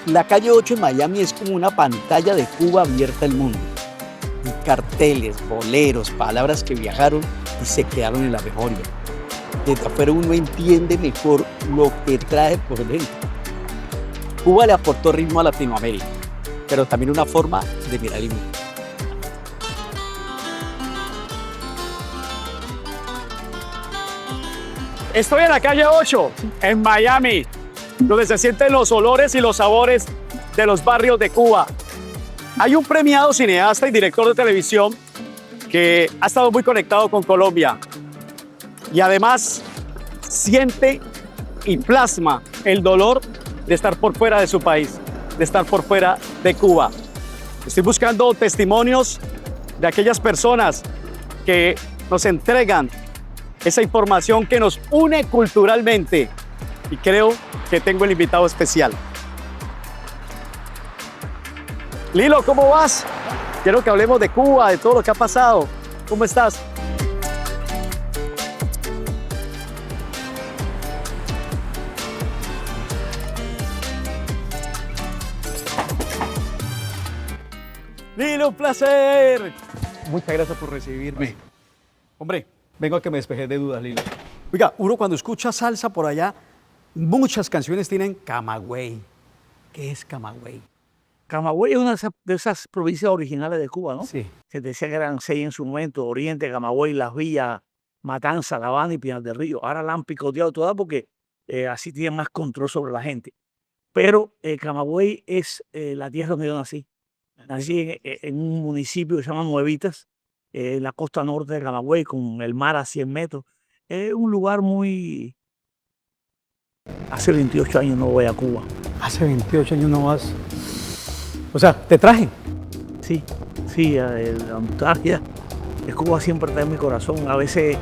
La calle 8 en Miami es como una pantalla de Cuba abierta al mundo. Y carteles, boleros, palabras que viajaron y se quedaron en la memoria. Desde afuera uno entiende mejor lo que trae por dentro. Cuba le aportó ritmo a Latinoamérica, pero también una forma de mirar el mundo. Estoy en la calle 8, en Miami, donde se sienten los olores y los sabores de los barrios de Cuba. Hay un premiado cineasta y director de televisión que ha estado muy conectado con Colombia y además siente y plasma el dolor de estar por fuera de su país, de estar por fuera de Cuba. Estoy buscando testimonios de aquellas personas que nos entregan esa información que nos une culturalmente y creo que tengo el invitado especial. Lilo, ¿cómo vas? Quiero que hablemos de Cuba, de todo lo que ha pasado. ¿Cómo estás? Lilo, un placer. Muchas gracias por recibirme. Hombre, vengo a que me despeje de dudas, Lilo. Oiga, uno cuando escucha salsa por allá, muchas canciones tienen Camagüey. ¿Qué es Camagüey? Camagüey es una de esas provincias originales de Cuba, ¿no? Sí. Se decía que eran 6 en su momento: Oriente, Camagüey, Las Villas, Matanza, La Habana y Pinar del Río. Ahora la han picoteado toda porque así tienen más control sobre la gente. Pero Camagüey es la tierra donde yo nací. Nací en un municipio que se llama Nuevitas, en la costa norte de Camagüey, con el mar a 100 metros. Es un lugar muy... Hace 28 años no voy a Cuba. Hace 28 años no vas. O sea, ¿te traje? Sí, la nostalgia de Cuba siempre está en mi corazón. A veces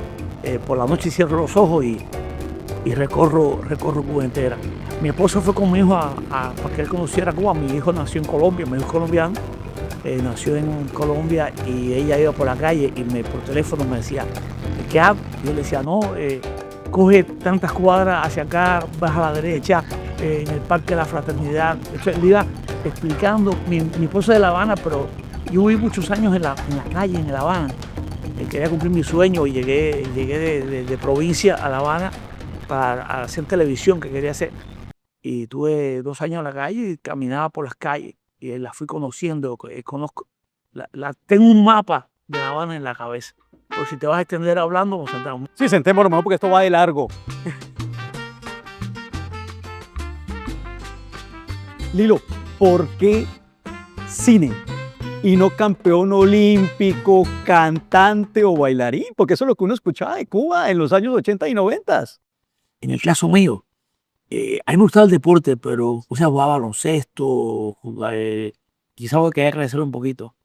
por la noche cierro los ojos y recorro Cuba entera. Mi esposo fue con mi hijo para que él conociera Cuba. Mi hijo nació en Colombia, mi hijo es colombiano. Nació en Colombia y ella iba por la calle y por teléfono me decía, ¿qué hago? Yo le decía, no, coge tantas cuadras hacia acá, baja a la derecha, en el Parque de la Fraternidad. Entonces, él iba explicando, mi esposo es de La Habana, pero yo viví muchos años en la calle, en La Habana. Quería cumplir mi sueño y llegué de provincia a La Habana para hacer televisión que quería hacer. Y tuve 2 años en la calle y caminaba por las calles y la fui conociendo. Tengo un mapa de La Habana en la cabeza. Pero si te vas a extender hablando, nos sentamos. Sí, sentémonos mejor porque esto va de largo. Lilo, ¿por qué cine y no campeón olímpico, cantante o bailarín? Porque eso es lo que uno escuchaba de Cuba en los años 80 y 90. En el caso mío, a mí me gustaba el deporte, pero jugaba baloncesto, quizás voy a querer crecer un poquito.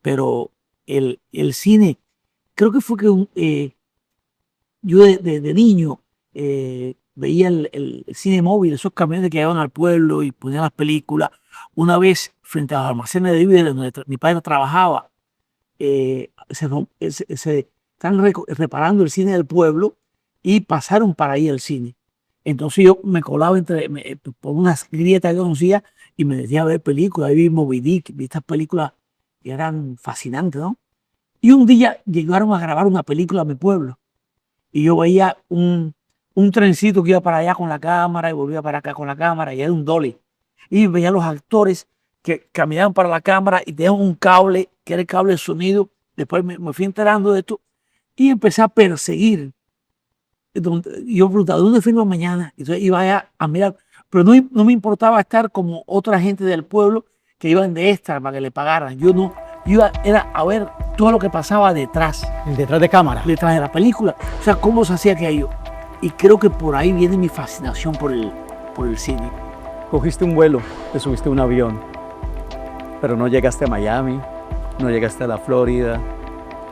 Pero el cine, creo que fue que yo de niño veía el cine móvil, esos camiones que llegaban al pueblo y ponían las películas. Una vez, frente a los almacenes de víveres donde mi padre trabajaba, se están reparando el cine del pueblo y pasaron para ahí el cine. Entonces yo me colaba por unas grietas que conocía y me decía a ver películas. Ahí vi Moby Dick, vi estas películas que eran fascinantes, ¿no? Y un día llegaron a grabar una película a mi pueblo y yo veía un trencito que iba para allá con la cámara y volvía para acá con la cámara y era un dolly. Y veía a los actores que caminaban para la cámara y tenían un cable que era el cable de sonido. Después me fui enterando de esto y empecé a perseguir. Yo preguntaba, ¿dónde filmo mañana? Entonces iba a mirar, pero no me importaba estar como otra gente del pueblo que iban de extra para que le pagaran. Yo era a ver todo lo que pasaba detrás. Detrás de cámara. Detrás de la película. O sea, cómo se hacía aquello. Y creo que por ahí viene mi fascinación por el cine. Cogiste un vuelo, te subiste a un avión, pero no llegaste a Miami, no llegaste a la Florida,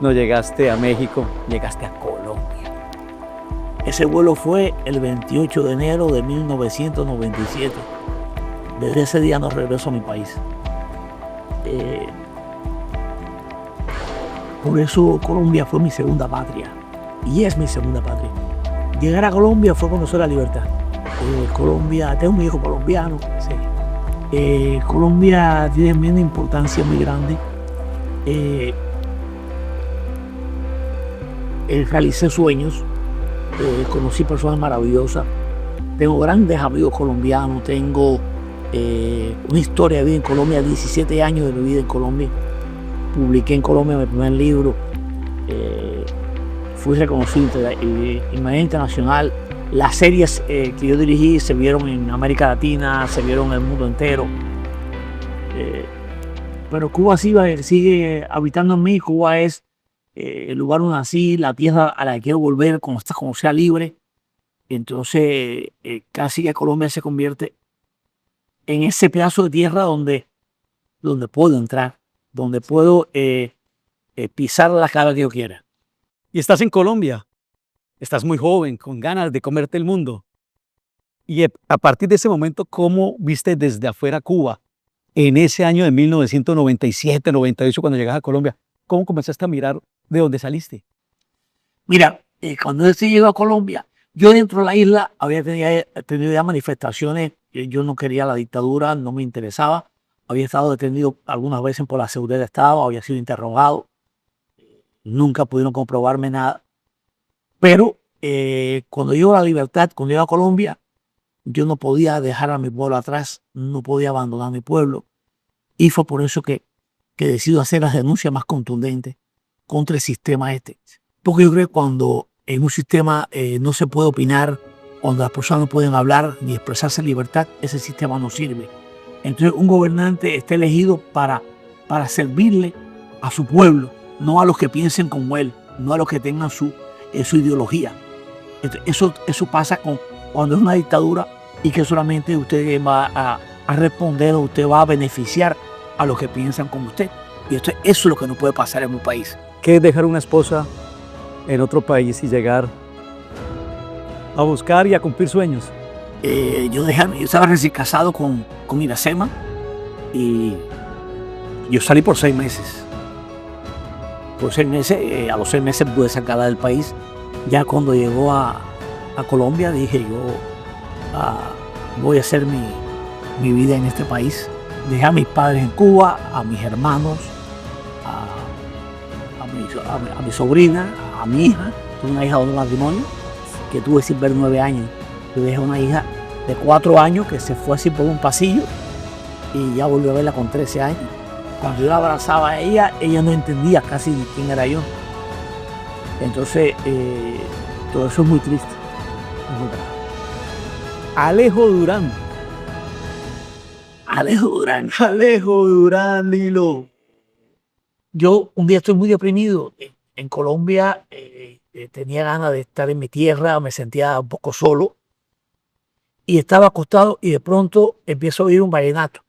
no llegaste a México, llegaste a Colombia. Ese vuelo fue el 28 de enero de 1997. Desde ese día no regreso a mi país. Por eso Colombia fue mi segunda patria. Y es mi segunda patria. Llegar a Colombia fue conocer la libertad. Colombia, tengo un hijo colombiano. Sí. Colombia tiene una importancia muy grande. Realicé sueños, conocí personas maravillosas, tengo grandes amigos colombianos, tengo una historia de vida en Colombia, 17 años de mi vida en Colombia. Publiqué en Colombia mi primer libro, fui reconocido de manera internacional. Las series que yo dirigí se vieron en América Latina, se vieron en el mundo entero. Pero Cuba sigue habitando en mí. Cuba es el lugar donde nací, la tierra a la que quiero volver cuando sea libre. Entonces, casi que Colombia se convierte en ese pedazo de tierra donde puedo entrar, donde puedo pisar la cara que yo quiera. Y estás en Colombia, estás muy joven, con ganas de comerte el mundo. Y a partir de ese momento, ¿cómo viste desde afuera Cuba? En ese año de 1997, 98, cuando llegas a Colombia, ¿cómo comenzaste a mirar de dónde saliste? Mira, cuando yo llegué a Colombia, yo dentro de la isla había tenido ya manifestaciones. Yo no quería la dictadura, no me interesaba. Había estado detenido algunas veces por la seguridad de Estado, había sido interrogado. Nunca pudieron comprobarme nada. Pero cuando llegó la libertad, cuando llegué a Colombia, yo no podía dejar a mi pueblo atrás, no podía abandonar mi pueblo. Y fue por eso que decido hacer las denuncias más contundentes contra el sistema este. Porque yo creo que cuando en un sistema no se puede opinar, cuando las personas no pueden hablar ni expresarse en libertad, ese sistema no sirve. Entonces un gobernante está elegido para servirle a su pueblo, no a los que piensen como él, no a los que tengan su ideología. Entonces, eso pasa cuando es una dictadura y que solamente usted va a responder o usted va a beneficiar a los que piensan como usted. Y eso es lo que no puede pasar en un país. ¿Qué es dejar una esposa en otro país y llegar a buscar y a cumplir sueños? Yo estaba recién casado con Iracema y yo salí por 6 meses. Por 6 meses, a los 6 meses pude sacarla del país. Ya cuando llegó a Colombia dije yo voy a hacer mi vida en este país. Dejé a mis padres en Cuba, a mis hermanos, a mi sobrina, a mi hija. Tuve una hija de otro matrimonio que tuve sin ver 9 años. Yo dejé una hija de 4 años que se fue así por un pasillo y ya volví a verla con 13 años. Cuando yo la abrazaba a ella no entendía casi quién era yo. Entonces, todo eso es muy triste. Alejo Durán. Alejo Durán, Lilo. Yo un día estoy muy deprimido. En Colombia tenía ganas de estar en mi tierra, me sentía un poco solo. Y estaba acostado y de pronto empiezo a oír un vallenato.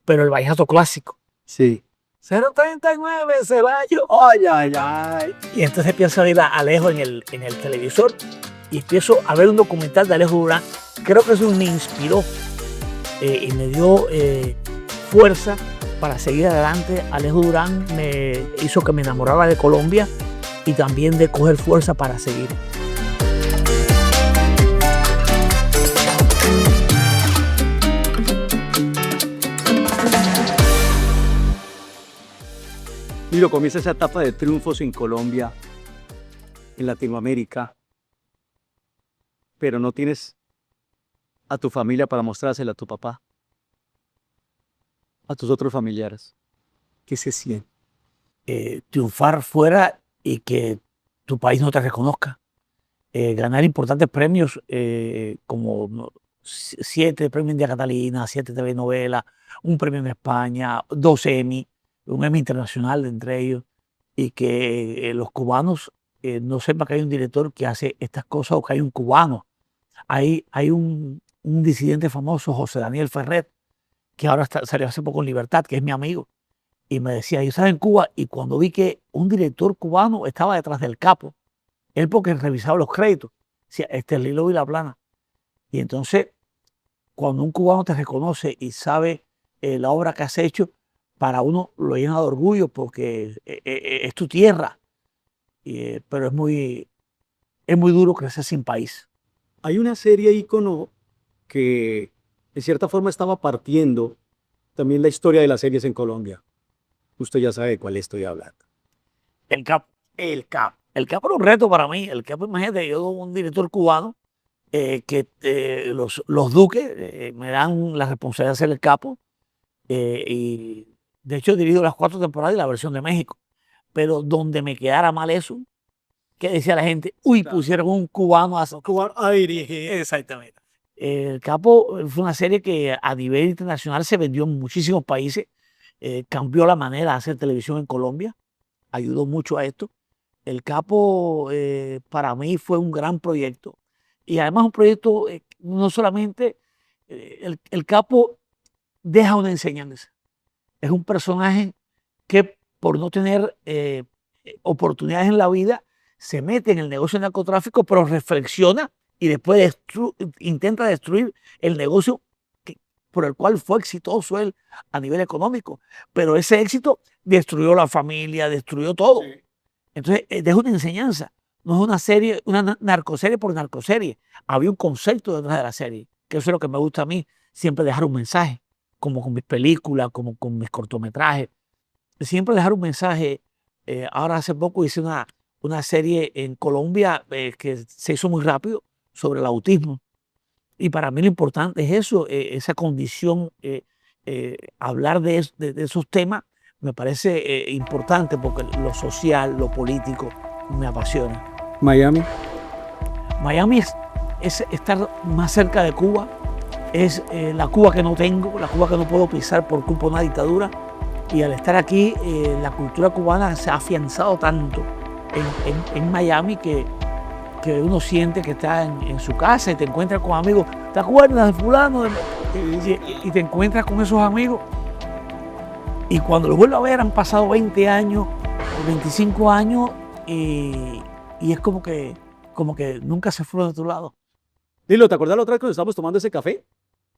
Pero el vallenato clásico. Sí. 039, Ceballos. Ay, ay, ay. Y entonces empiezo a oír a Alejo en el televisor y empiezo a ver un documental de Alejo Durán. Creo que eso me inspiró y me dio fuerza para seguir adelante. Alejo Durán me hizo que me enamorara de Colombia y también de coger fuerza para seguir. Lilo, comienza esa etapa de triunfos en Colombia, en Latinoamérica, pero no tienes a tu familia para mostrársela a tu papá, a tus otros familiares. ¿Qué se siente? Triunfar fuera y que tu país no te reconozca. Ganar importantes premios como 7 premios India Catalina, 7 TV novelas, un premio en España, 2 Emmy, un Emmy internacional entre ellos, y que los cubanos no sepan que hay un director que hace estas cosas o que hay un cubano. Hay un disidente famoso, José Daniel Ferrer, que ahora salió hace poco en libertad, que es mi amigo, y me decía, yo estaba en Cuba y cuando vi que un director cubano estaba detrás del capo, él porque revisaba los créditos, decía, este es Lilo Vilaplana. Y entonces, cuando un cubano te reconoce y sabe la obra que has hecho, para uno lo llena de orgullo porque es tu tierra, pero es muy duro crecer sin país. Hay una serie ícono que de cierta forma estaba partiendo también la historia de las series en Colombia. Usted ya sabe de cuál estoy hablando. El Capo. El Capo. El Capo era un reto para mí. El Capo, imagínate, yo un director cubano que los duques me dan la responsabilidad de ser el Capo. Y de hecho he dirigido las 4 temporadas y la versión de México. Pero donde me quedara mal eso, que decía la gente, uy, pusieron un cubano a dirigir. Exactamente. El Capo fue una serie que a nivel internacional se vendió en muchísimos países, cambió la manera de hacer televisión en Colombia, ayudó mucho a esto. El Capo para mí fue un gran proyecto y además un proyecto no solamente, el Capo deja una enseñanza. Es un personaje que por no tener oportunidades en la vida se mete en el negocio del narcotráfico, pero reflexiona y después intenta destruir el negocio por el cual fue exitoso él a nivel económico. Pero ese éxito destruyó la familia, destruyó todo. Sí. Entonces, deja una enseñanza. No es una serie, una narcoserie por narcoserie. Había un concepto detrás de la serie, que eso es lo que me gusta a mí, siempre dejar un mensaje, como con mis películas, como con mis cortometrajes. Siempre dejar un mensaje. Ahora hace poco hice una serie en Colombia que se hizo muy rápido sobre el autismo. Y para mí lo importante es eso, esa condición, hablar de esos temas me parece importante porque lo social, lo político me apasiona. Miami. Miami es estar más cerca de Cuba, es la Cuba que no tengo, la Cuba que no puedo pisar por culpa de una dictadura. Y al estar aquí, la cultura cubana se ha afianzado tanto en Miami que uno siente que está en su casa y te encuentras con amigos. ¿Te acuerdas de fulano? Y te encuentras con esos amigos. Y cuando los vuelvo a ver han pasado 20 años, 25 años y es como que nunca se fueron de tu lado. Lilo, ¿te acuerdas la otra vez cuando estábamos tomando ese café?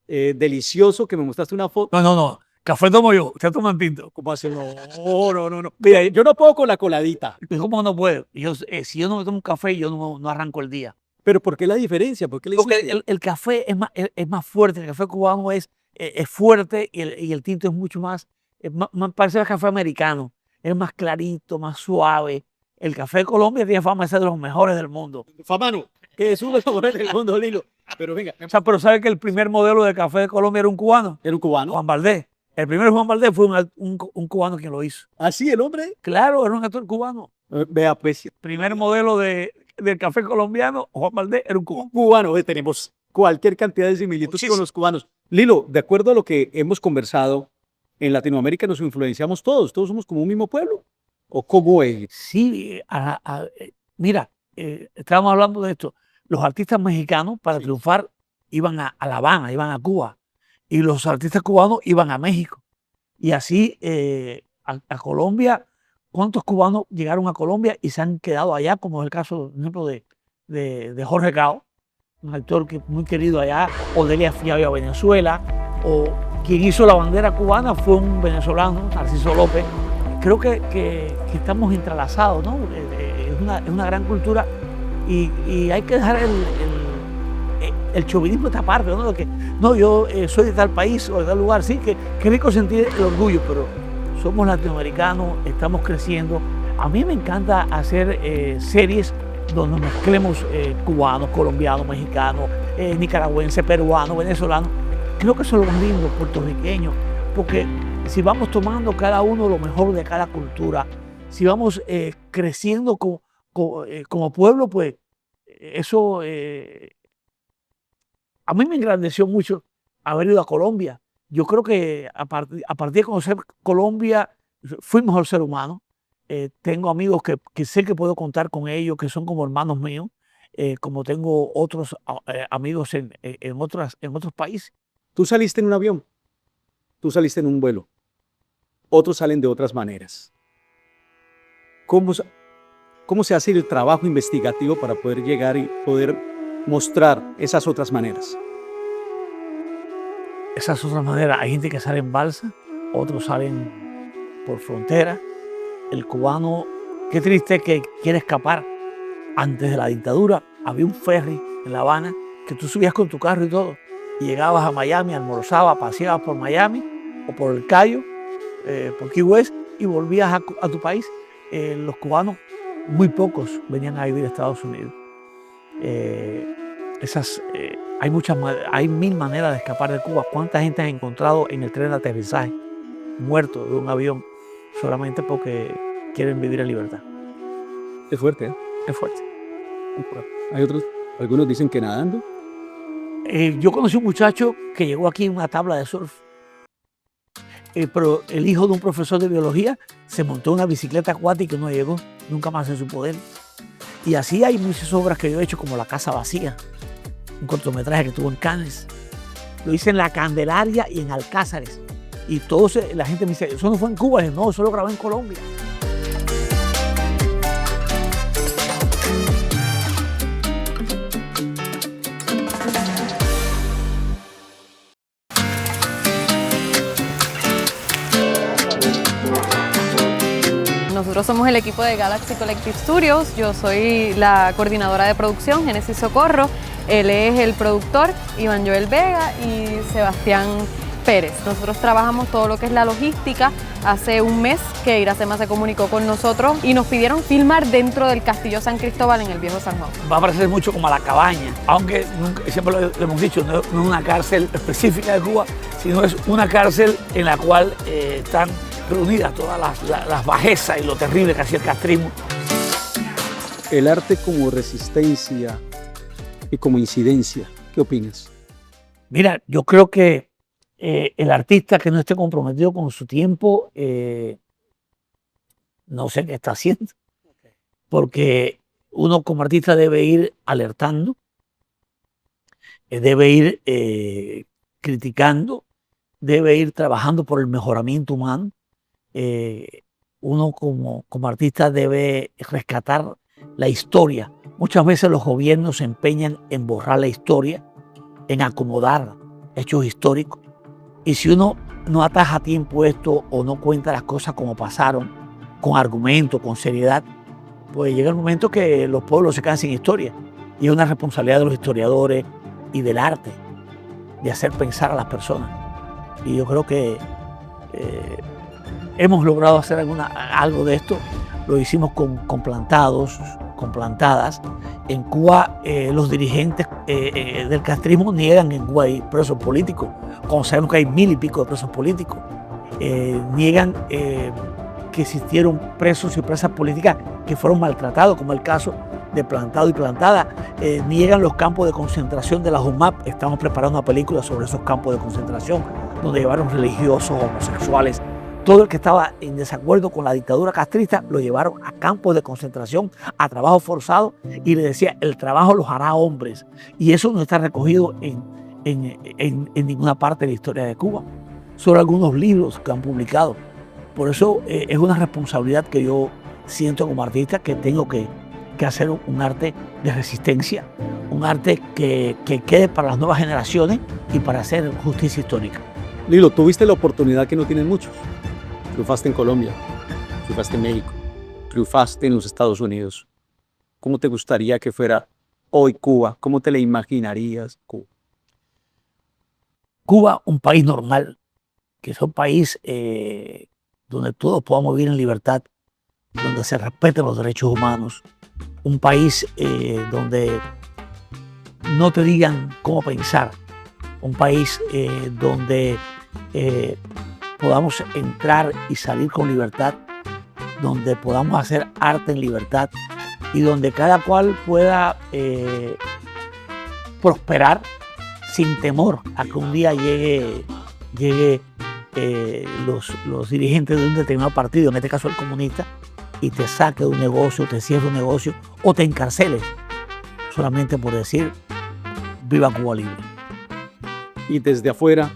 Delicioso, que me mostraste una foto. No. Café tomo yo, usted toma en tinto. ¿Cómo así? No. Mira, yo no puedo con la coladita. ¿Cómo no puedo? Si yo no me tomo un café, yo no arranco el día. ¿Pero por qué la diferencia? ¿Por qué Porque el café es más fuerte, el café cubano es fuerte y el tinto es mucho más parece el café americano. Es más clarito, más suave. El café de Colombia tiene fama de ser de los mejores del mundo. Fama no, que es uno de los mejores del mundo, Lilo. Pero venga. O sea, pero ¿sabe que el primer modelo de café de Colombia era un cubano? ¿Era un cubano? Juan Valdés. El primer Juan Valdés fue un cubano quien lo hizo. ¿Ah, sí, el hombre? Claro, era un actor cubano. Vea, pues. Primer modelo del café colombiano, Juan Valdés, era un cubano. Un cubano, tenemos cualquier cantidad de similitudes con los cubanos. Lilo, de acuerdo a lo que hemos conversado, en Latinoamérica nos influenciamos todos somos como un mismo pueblo. ¿O cómo es? Sí, mira, estábamos hablando de esto. Los artistas mexicanos para triunfar iban a La Habana, iban a Cuba. Y los artistas cubanos iban a México. Y así a Colombia, ¿cuántos cubanos llegaron a Colombia y se han quedado allá? Como es el caso, por ejemplo, de Jorge Cao, un actor muy querido allá. Odelia Fiallo a Venezuela. O quien hizo la bandera cubana fue un venezolano, Narciso López. Creo que estamos entrelazados, ¿no? Es una gran cultura y hay que dejar el chauvinismo esta parte, ¿no? De que, no, yo soy de tal país o de tal lugar, sí, que rico sentir el orgullo, pero somos latinoamericanos, estamos creciendo. A mí me encanta hacer series donde mezclemos cubanos, colombianos, mexicanos, nicaragüenses, peruanos, venezolanos. Creo que eso es lo más lindo, puertorriqueños, porque si vamos tomando cada uno lo mejor de cada cultura, si vamos creciendo como pueblo, pues eso... A mí me engrandeció mucho haber ido a Colombia. Yo creo que a partir de conocer Colombia, fui mejor ser humano. Tengo amigos que sé que puedo contar con ellos, que son como hermanos míos, como tengo otros amigos en otros países. Tú saliste en un avión, tú saliste en un vuelo, otros salen de otras maneras. ¿Cómo se hace el trabajo investigativo para poder llegar y poder mostrar esas otras maneras? Esas otras maneras, hay gente que sale en balsa, otros salen por frontera. El cubano, qué triste que quiere escapar. Antes de la dictadura había un ferry en La Habana que tú subías con tu carro y todo. y llegabas a Miami, almorzabas, paseabas por Miami o por el Cayo, por Key West, y volvías a tu país. Los cubanos, muy pocos venían a vivir a Estados Unidos. Hay mil maneras de escapar de Cuba. ¿Cuánta gente has encontrado en el tren de aterrizaje, muerto de un avión, solamente porque quieren vivir en libertad? Es fuerte, ¿eh? Es fuerte. Hay otros, algunos dicen que nadando. Yo conocí un muchacho que llegó aquí en una tabla de surf, pero el hijo de un profesor de biología se montó en una bicicleta acuática y no llegó, nunca más en su poder. Y así hay muchas obras que yo he hecho, como La Casa Vacía, un cortometraje que tuvo en Cannes. Lo hice en La Candelaria y en Alcázares. Y la gente me dice, ¿eso no fue en Cuba? Y yo, no, eso lo grabé en Colombia. Nosotros somos el equipo de Galaxy Collective Studios. Yo soy la coordinadora de producción, Génesis Socorro. Él es el productor, Iván Joel Vega y Sebastián Pérez. Nosotros trabajamos todo lo que es la logística. Hace un mes que Iracema se comunicó con nosotros y nos pidieron filmar dentro del Castillo San Cristóbal en el Viejo San Juan. Va a parecer mucho como a La Cabaña, aunque siempre lo hemos dicho, no es una cárcel específica de Cuba, sino es una cárcel en la cual están reunidas todas las bajezas y lo terrible que hacía el castrismo. El arte como resistencia y como incidencia, ¿qué opinas? Mira, yo creo que el artista que no esté comprometido con su tiempo, no sé qué está haciendo. Porque uno como artista debe ir alertando, debe ir criticando, debe ir trabajando por el mejoramiento humano. Uno como artista debe rescatar la historia. Muchas veces los gobiernos se empeñan en borrar la historia, en acomodar hechos históricos. Y si uno no ataja a tiempo esto o no cuenta las cosas como pasaron, con argumento, con seriedad, pues llega el momento que los pueblos se quedan sin historia. Y es una responsabilidad de los historiadores y del arte de hacer pensar a las personas. Y yo creo que hemos logrado hacer algo de esto. Lo hicimos con plantados, con plantadas. En Cuba los dirigentes del castrismo niegan en Cuba hay presos políticos, cuando sabemos que hay 1000 y pico de presos políticos. Niegan que existieron presos y presas políticas que fueron maltratados, como el caso de Plantado y Plantada. Niegan los campos de concentración de la UMAP. Estamos preparando una película sobre esos campos de concentración, donde llevaron religiosos, homosexuales. Todo el que estaba en desacuerdo con la dictadura castrista lo llevaron a campos de concentración, a trabajo forzado, y le decía, el trabajo los hará hombres. Y eso no está recogido en ninguna parte de la historia de Cuba. Solo algunos libros que han publicado. Por eso es una responsabilidad que yo siento como artista, que tengo que hacer un arte de resistencia, un arte que quede para las nuevas generaciones y para hacer justicia histórica. Lilo, tuviste la oportunidad que no tienen muchos. Triunfaste en Colombia, triunfaste en México, triunfaste en los Estados Unidos. ¿Cómo te gustaría que fuera hoy Cuba? ¿Cómo te la imaginarías Cuba? Cuba, un país normal, que es un país donde todos podamos vivir en libertad, donde se respeten los derechos humanos, un país donde no te digan cómo pensar, un país donde podamos entrar y salir con libertad, donde podamos hacer arte en libertad y donde cada cual pueda prosperar sin temor a que un día llegue los dirigentes de un determinado partido, en este caso el comunista, y te saque de un negocio, te cierre un negocio o te encarceles solamente por decir viva Cuba libre. Y desde afuera,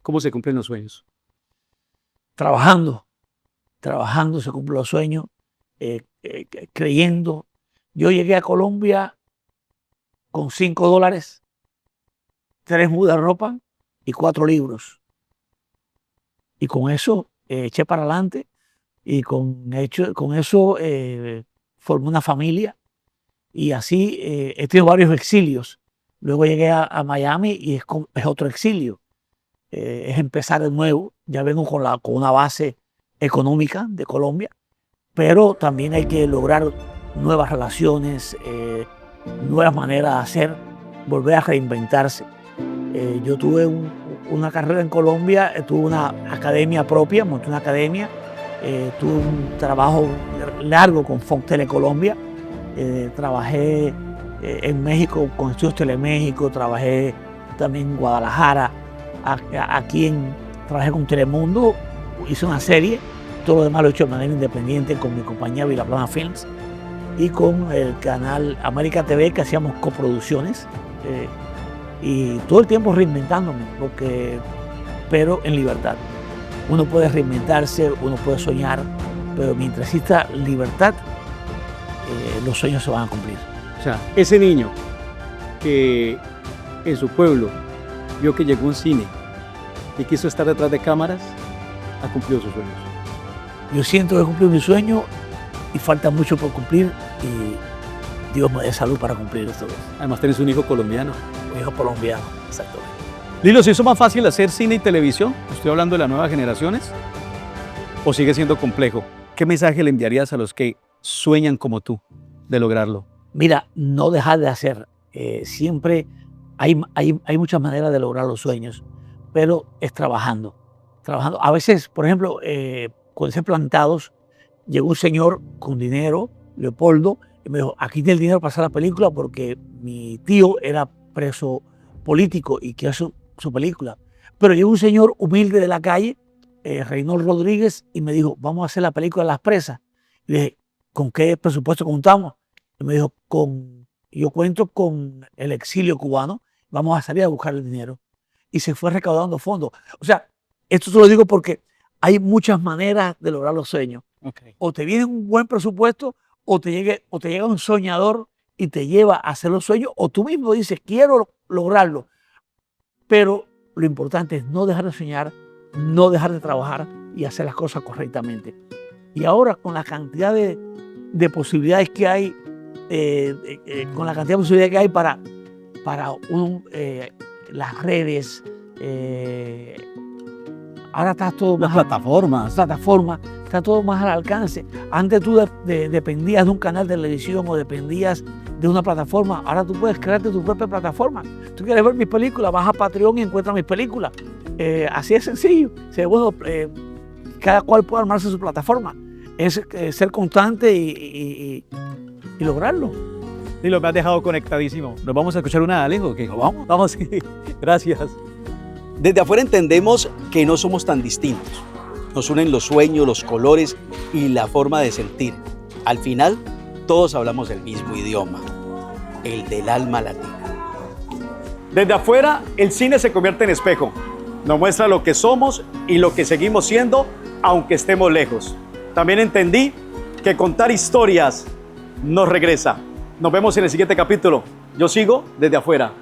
¿cómo se cumplen los sueños? Trabajando se cumplen los sueños, creyendo. Yo llegué a Colombia con $5, 3 mudas de ropa y 4 libros. Y con eso eché para adelante y con eso formé una familia. Y así he tenido varios exilios Luego llegué a Miami y es otro exilio. Es empezar de nuevo. Ya vengo con una base económica de Colombia, pero también hay que lograr nuevas relaciones, nuevas maneras de hacer, volver a reinventarse. Yo tuve una carrera en Colombia, tuve una academia propia, monté una academia, tuve un trabajo largo con Fox Telecolombia, trabajé en México con Estudios Teleméxico, trabajé también en Guadalajara, trabajé con Telemundo, hice una serie, todo lo demás lo he hecho de manera independiente con mi compañía Vilaplana Films y con el canal América TV, que hacíamos coproducciones y todo el tiempo reinventándome, pero en libertad. Uno puede reinventarse, uno puede soñar, pero mientras exista libertad, los sueños se van a cumplir. O sea, ese niño que en su pueblo vio que llegó un cine y quiso estar detrás de cámaras, ha cumplido sus sueños. Yo siento que he cumplido mi sueño y falta mucho por cumplir y Dios me dé salud para cumplir esto. Además tienes un hijo colombiano. Un hijo colombiano, exactamente. Lilo, ¿se hizo más fácil hacer cine y televisión? Estoy hablando de las nuevas generaciones. ¿O sigue siendo complejo? ¿Qué mensaje le enviarías a los que sueñan como tú de lograrlo? Mira, no dejar de hacer. Siempre hay muchas maneras de lograr los sueños, pero es trabajando. A veces, por ejemplo, cuando se plantados, llegó un señor con dinero, Leopoldo, y me dijo, aquí tiene el dinero para hacer la película porque mi tío era preso político y quiere hacer su película. Pero llegó un señor humilde de la calle, Reynold Rodríguez, y me dijo, vamos a hacer la película de Las Presas. Y le dije, ¿con qué presupuesto contamos? Y me dijo, yo cuento con el exilio cubano, vamos a salir a buscar el dinero. Y se fue recaudando fondos. O sea, esto te lo digo porque hay muchas maneras de lograr los sueños. Okay. O te viene un buen presupuesto, o te llega un soñador y te lleva a hacer los sueños, o tú mismo dices, quiero lograrlo. Pero lo importante es no dejar de soñar, no dejar de trabajar y hacer las cosas correctamente. Y ahora, con la cantidad de posibilidades que hay, para las redes, ahora está todo Las más plataformas. está todo más al alcance. Antes tú dependías de un canal de televisión o dependías de una plataforma. Ahora tú puedes crearte tu propia plataforma. Tú quieres ver mis películas, vas a Patreon y encuentras mis películas. Así es sencillo. Cada cual puede armarse su plataforma. Es ser constante y lograrlo. Lilo, me has dejado conectadísimo. ¿Nos vamos a escuchar una, Alejo? ¿Qué? Vamos. Vamos, gracias. Desde afuera entendemos que no somos tan distintos. Nos unen los sueños, los colores y la forma de sentir. Al final, todos hablamos el mismo idioma, el del alma latina. Desde afuera, el cine se convierte en espejo. Nos muestra lo que somos y lo que seguimos siendo, aunque estemos lejos. También entendí que contar historias nos regresa. Nos vemos en el siguiente capítulo. Yo sigo desde afuera.